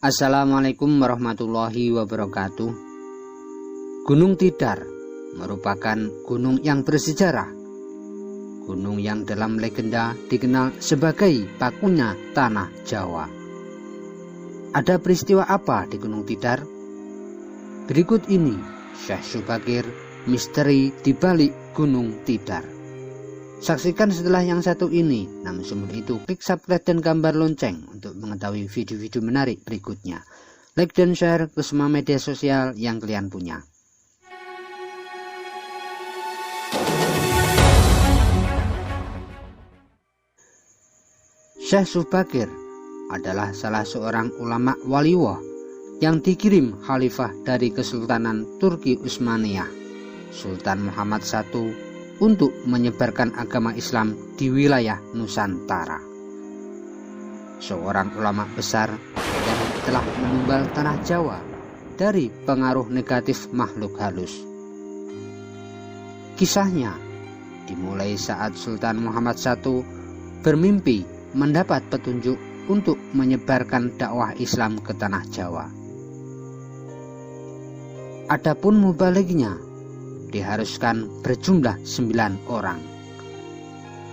Assalamualaikum warahmatullahi wabarakatuh. Gunung Tidar merupakan gunung yang bersejarah. Gunung yang dalam legenda dikenal sebagai pakunya tanah Jawa. Ada peristiwa apa di Gunung Tidar? Berikut ini Syekh Subakir, misteri di balik Gunung Tidar. Saksikan setelah yang satu ini. Namun sebelum itu, klik subscribe dan gambar lonceng untuk mengetahui video-video menarik berikutnya. Like dan share ke semua media sosial yang kalian punya. Syekh Subakir adalah salah seorang ulama waliullah yang dikirim khalifah dari Kesultanan Turki Utsmaniyah, Sultan Muhammad I, untuk menyebarkan agama Islam di wilayah Nusantara. Seorang ulama besar yang telah menumbal tanah Jawa dari pengaruh negatif makhluk halus. Kisahnya dimulai saat Sultan Muhammad I bermimpi mendapat petunjuk untuk menyebarkan dakwah Islam ke tanah Jawa. Adapun mubalignya diharuskan berjumlah 9 orang.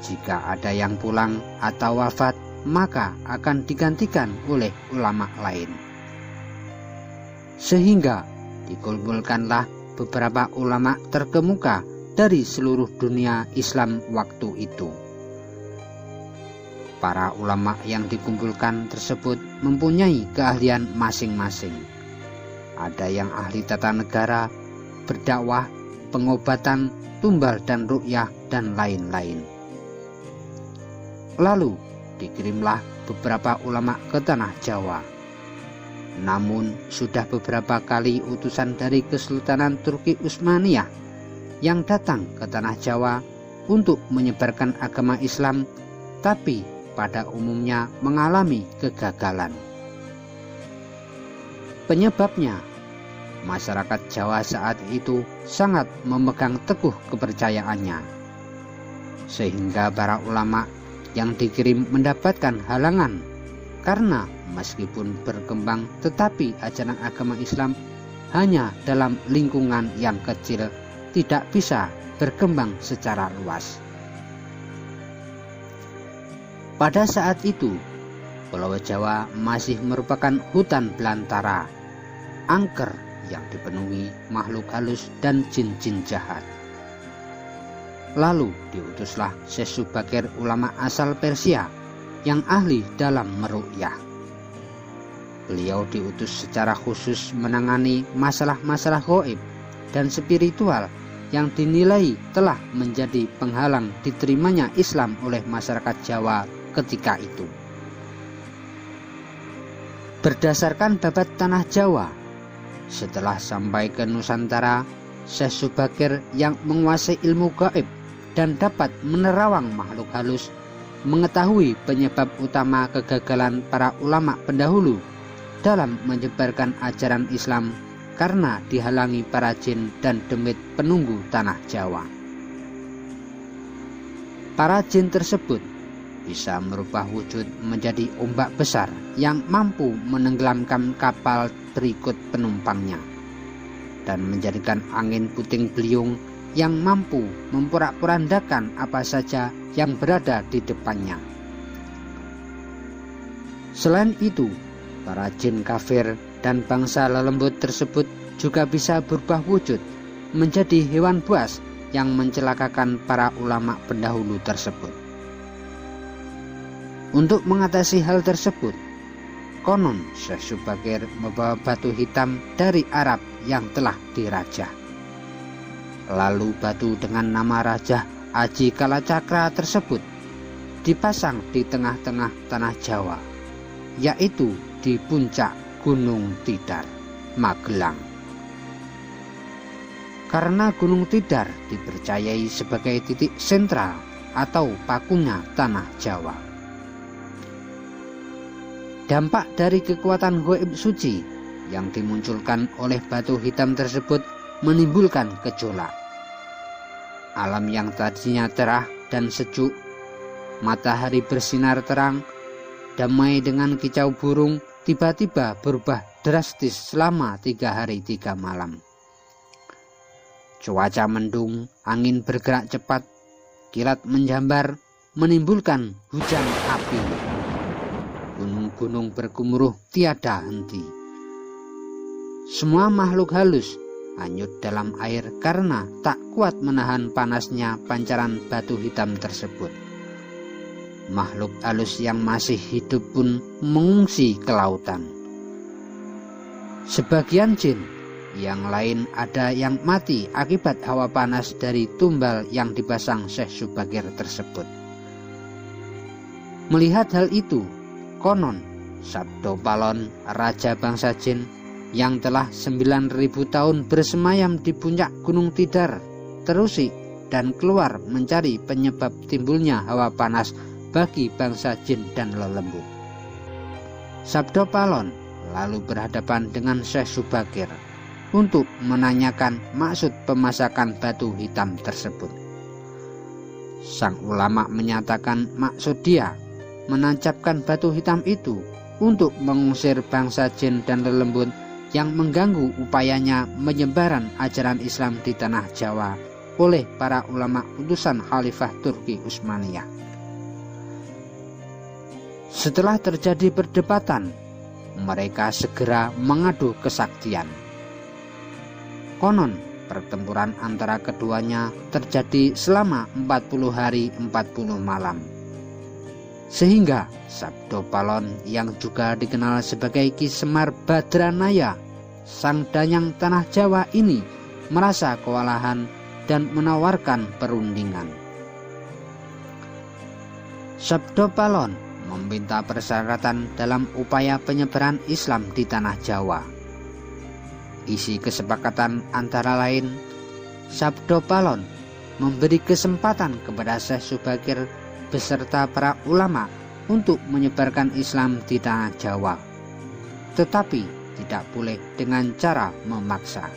Jika ada yang pulang atau wafat, maka akan digantikan oleh ulama lain. Sehingga dikumpulkanlah beberapa ulama terkemuka dari seluruh dunia Islam waktu itu. Para ulama yang dikumpulkan tersebut mempunyai keahlian masing-masing. Ada yang ahli tata negara, berdakwah, pengobatan, tumbal dan ruqyah, dan lain-lain. Lalu dikirimlah beberapa ulama ke tanah Jawa. Namun sudah beberapa kali utusan dari Kesultanan Turki Utsmaniyah yang datang ke tanah Jawa untuk menyebarkan agama Islam, tapi pada umumnya mengalami kegagalan. Penyebabnya, masyarakat Jawa saat itu sangat memegang teguh kepercayaannya, sehingga para ulama yang dikirim mendapatkan halangan karena meskipun berkembang tetapi ajaran agama Islam hanya dalam lingkungan yang kecil, tidak bisa berkembang secara luas. Pada saat itu, Pulau Jawa masih merupakan hutan belantara, angker yang dipenuhi makhluk halus dan jin-jin jahat. Lalu diutuslah Syekh Subakir, ulama asal Persia yang ahli dalam meruqyah. Beliau diutus secara khusus menangani masalah-masalah gaib dan spiritual yang dinilai telah menjadi penghalang diterimanya Islam oleh masyarakat Jawa ketika itu. Berdasarkan babat tanah Jawa, setelah sampai ke Nusantara, Syekh Subakir yang menguasai ilmu gaib dan dapat menerawang makhluk halus mengetahui penyebab utama kegagalan para ulama pendahulu dalam menyebarkan ajaran Islam karena dihalangi para jin dan demit penunggu tanah Jawa. Para jin tersebut bisa merubah wujud menjadi ombak besar yang mampu menenggelamkan kapal berikut penumpangnya dan menjadikan angin puting beliung yang mampu memporak-porandakan apa saja yang berada di depannya. Selain itu, para jin kafir dan bangsa lelembut tersebut juga bisa berubah wujud menjadi hewan buas yang mencelakakan para ulama pendahulu tersebut. Untuk mengatasi hal tersebut, konon Syekh Subakir membawa batu hitam dari Arab yang telah dirajah. Lalu batu dengan nama Raja Aji Kalacakra tersebut dipasang di tengah-tengah tanah Jawa, yaitu di puncak Gunung Tidar, Magelang. Karena Gunung Tidar dipercayai sebagai titik sentral atau pakunya tanah Jawa. Dampak dari kekuatan gaib suci yang dimunculkan oleh batu hitam tersebut menimbulkan gejolak. Alam yang tadinya cerah dan sejuk, matahari bersinar terang, damai dengan kicau burung, tiba-tiba berubah drastis selama 3 hari 3 malam. Cuaca mendung, angin bergerak cepat, kilat menjambar, menimbulkan hujan api. Gunung-gunung bergemuruh tiada henti. Semua makhluk halus hanyut dalam air karena tak kuat menahan panasnya pancaran batu hitam tersebut. Makhluk halus yang masih hidup pun mengungsi ke lautan. Sebagian jin yang lain ada yang mati akibat hawa panas dari tumbal yang dipasang Syekh Subagir tersebut. Melihat hal itu, konon Sabdo Palon, raja bangsa jin yang telah 9.000 tahun bersemayam di puncak Gunung Tidar, terusik dan keluar mencari penyebab timbulnya hawa panas bagi bangsa jin dan lelembut. Sabdo Palon lalu berhadapan dengan Syekh Subagir untuk menanyakan maksud pemasakan batu hitam tersebut. Sang ulama menyatakan maksud dia menancapkan batu hitam itu untuk mengusir bangsa jin dan lelembut yang mengganggu upayanya menyebaran ajaran Islam di tanah Jawa oleh para ulama utusan Khalifah Turki Utsmaniyah. Setelah terjadi perdebatan, mereka segera mengadu kesaktian. Konon, pertempuran antara keduanya terjadi selama 40 hari 40 malam. Sehingga Sabdo Palon yang juga dikenal sebagai Ki Semar Badranaya, sang danyang tanah Jawa ini merasa kewalahan dan menawarkan perundingan. Sabdo Palon meminta persyaratan dalam upaya penyebaran Islam di tanah Jawa. Isi kesepakatan antara lain, Sabdo Palon memberi kesempatan kepada Syekh Subagir beserta para ulama untuk menyebarkan Islam di tanah Jawa, tetapi tidak boleh dengan cara memaksa.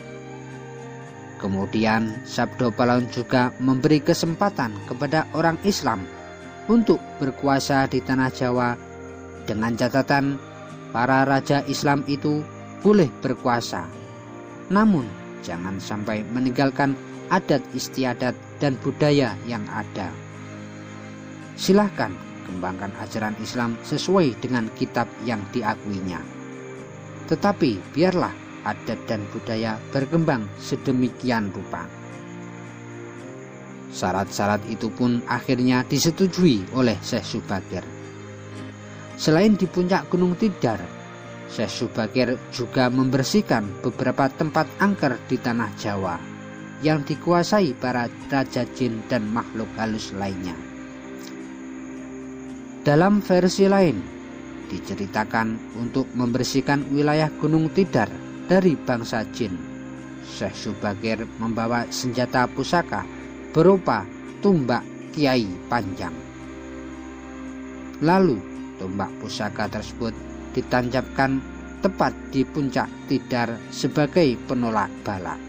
Kemudian Sabdo Palon juga memberi kesempatan kepada orang Islam untuk berkuasa di tanah Jawa dengan catatan para raja Islam itu boleh berkuasa, namun jangan sampai meninggalkan adat istiadat dan budaya yang ada. Silahkan kembangkan ajaran Islam sesuai dengan kitab yang diakuinya, tetapi biarlah adat dan budaya berkembang sedemikian rupa. Syarat-syarat itu pun akhirnya disetujui oleh Syekh Subagir. Selain di puncak Gunung Tidar, Syekh Subagir juga membersihkan beberapa tempat angker di tanah Jawa yang dikuasai para raja jin dan makhluk halus lainnya. Dalam versi lain, diceritakan untuk membersihkan wilayah Gunung Tidar dari bangsa jin, Syekh Subagir membawa senjata pusaka berupa tombak Kiai Panjang. Lalu tombak pusaka tersebut ditancapkan tepat di puncak Tidar sebagai penolak bala.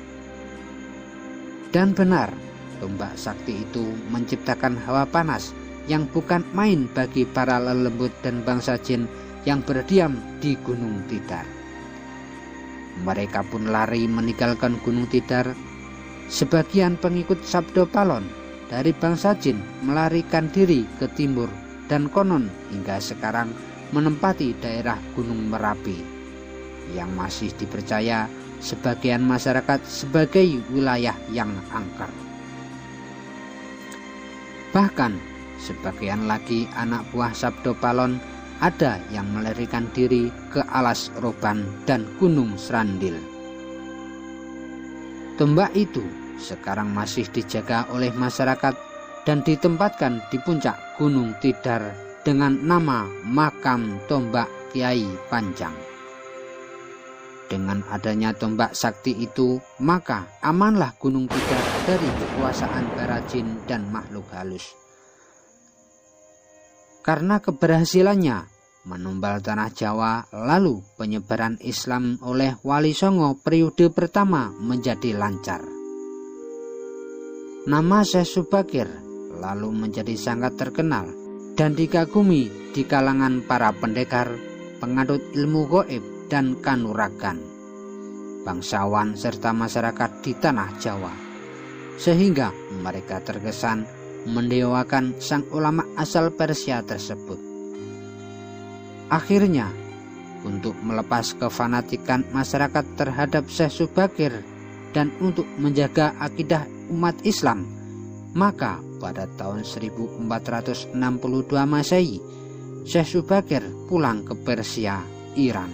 Dan benar, tombak sakti itu menciptakan hawa panas yang bukan main bagi para lelembut dan bangsa jin yang berdiam di Gunung Tidar. Mereka pun lari meninggalkan Gunung Tidar. Sebagian pengikut Sabdo Palon dari bangsa jin melarikan diri ke timur dan konon hingga sekarang menempati daerah Gunung Merapi yang masih dipercaya sebagian masyarakat sebagai wilayah yang angker. Bahkan sebagian lagi anak buah Sabdo Palon ada yang melarikan diri ke alas Roban dan Gunung Srandil. Tombak itu sekarang masih dijaga oleh masyarakat dan ditempatkan di puncak Gunung Tidar dengan nama Makam Tombak Kiai Panjang. Dengan adanya tombak sakti itu, maka amanlah Gunung Tidar dari kekuasaan para jin dan makhluk halus. Karena keberhasilannya menumbal tanah Jawa, lalu penyebaran Islam oleh Wali Songo periode pertama menjadi lancar. Nama Syekh Subagir lalu menjadi sangat terkenal dan dikagumi di kalangan para pendekar, pengadut ilmu gaib dan kanuragan, bangsawan serta masyarakat di tanah Jawa, sehingga mereka terkesan mendewakan sang ulama asal Persia tersebut. Akhirnya, untuk melepas kefanatikan masyarakat terhadap Syekh Subakir dan untuk menjaga akidah umat Islam, maka pada tahun 1462 Masehi, Syekh Subakir pulang ke Persia, Iran.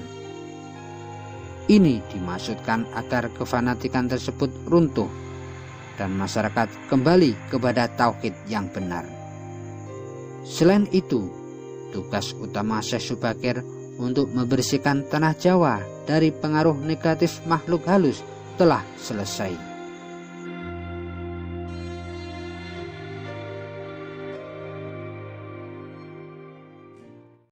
Ini dimaksudkan agar kefanatikan tersebut runtuh dan masyarakat kembali kepada tauhid yang benar. Selain itu, tugas utama Syekh Subakir untuk membersihkan tanah Jawa dari pengaruh negatif makhluk halus telah selesai.